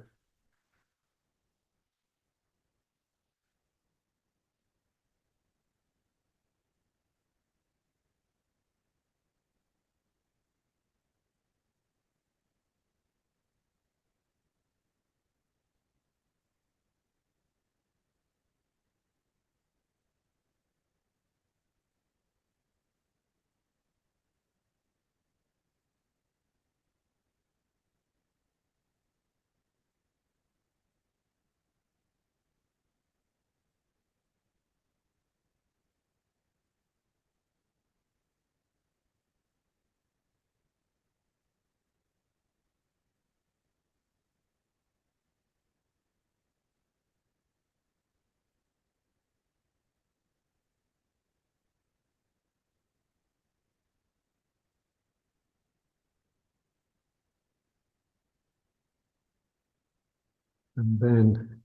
and then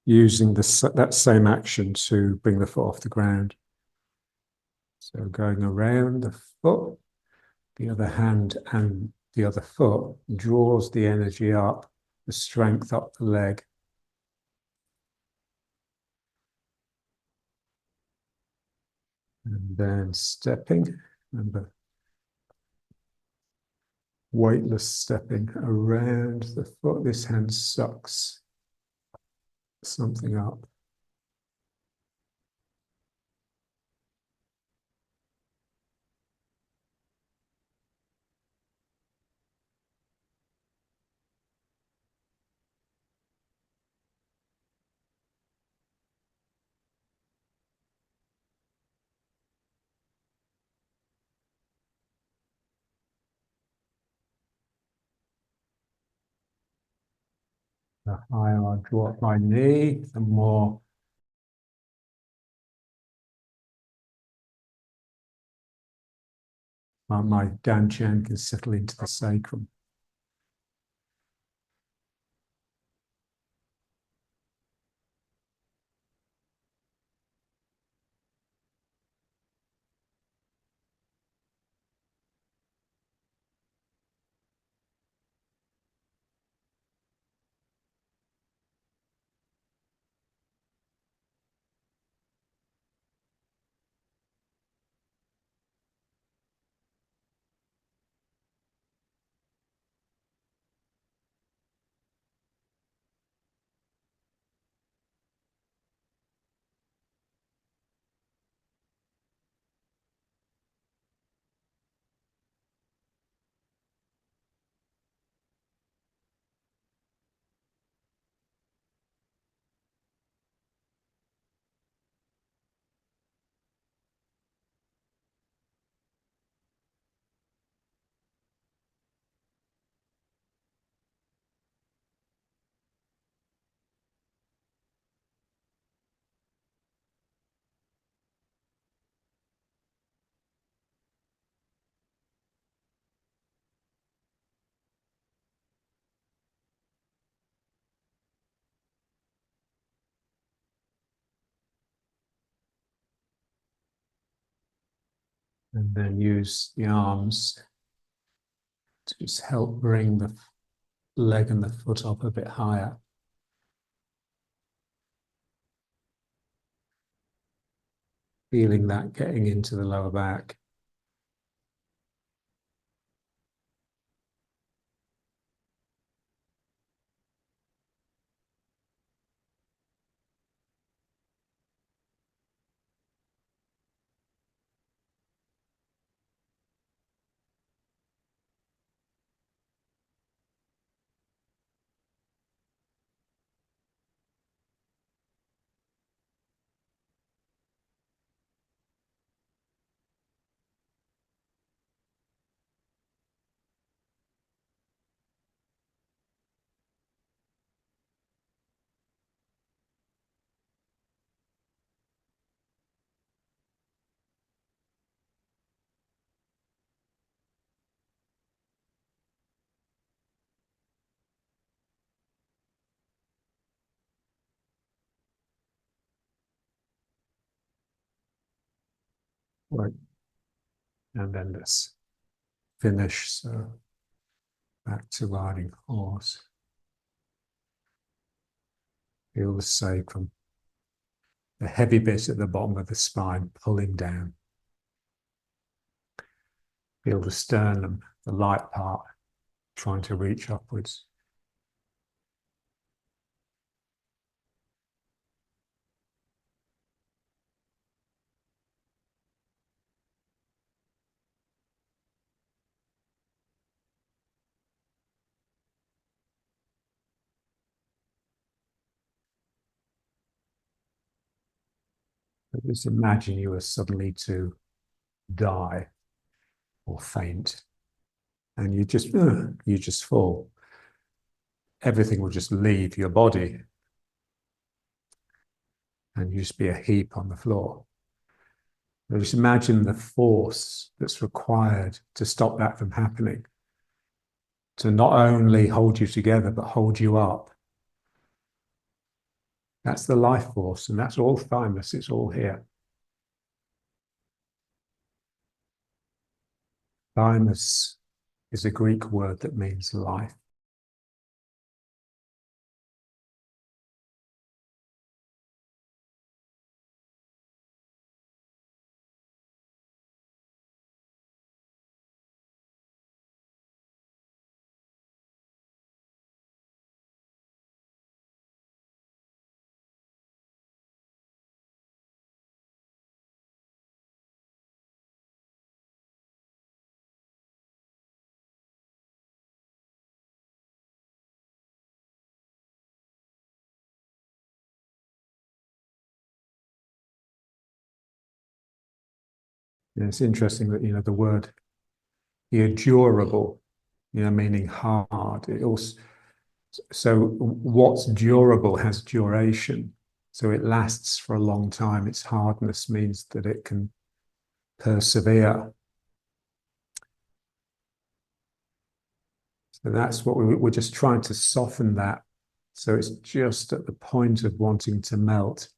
using that same action to bring the foot off the ground. So going around the foot, the other hand and the other foot draws the energy up, the strength up the leg. And then stepping, remember, weightless stepping around the foot. This hand sucks something up. The higher I draw up my knee, the more my dantian can settle into the sacrum. And then use the arms to just help bring the leg and the foot up a bit higher. Feeling that getting into the lower back. Right. And then let's finish. So back to riding horse. Feel the sacrum, the heavy bit at the bottom of the spine pulling down. Feel the sternum, the light part, trying to reach upwards. But just imagine you were suddenly to die or faint, and you just fall. Everything will just leave your body, and you just be a heap on the floor. But just imagine the force that's required to stop that from happening, to not only hold you together, but hold you up. That's the life force, and that's all thymus. It's all here. Thymus is a Greek word that means life. And it's interesting that, the word durable, meaning hard. It also, so what's durable has duration. So it lasts for a long time. Its hardness means that it can persevere. So that's what we're just trying to soften that. So it's just at the point of wanting to melt.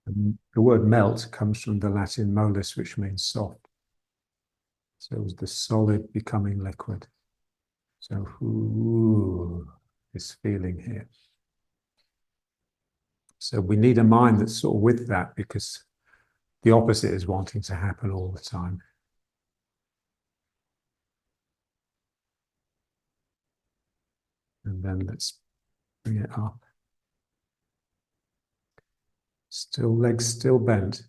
And the word melt comes from the Latin mollis, which means soft. So it was the solid becoming liquid. So this feeling here. So we need a mind that's sort of with that, because the opposite is wanting to happen all the time. And then let's bring it up. Still legs still bent.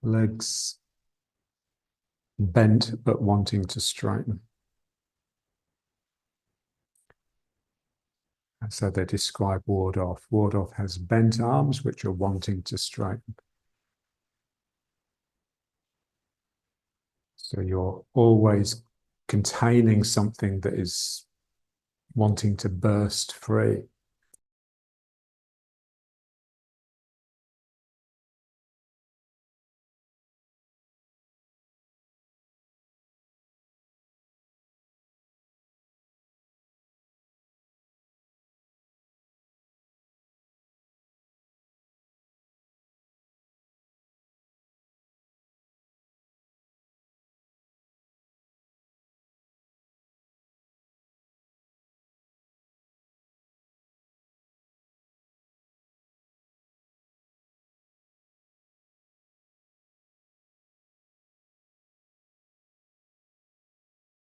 Legs bent but wanting to straighten. And so they describe ward off. Ward off has bent arms which are wanting to straighten. So you're always containing something that is wanting to burst free.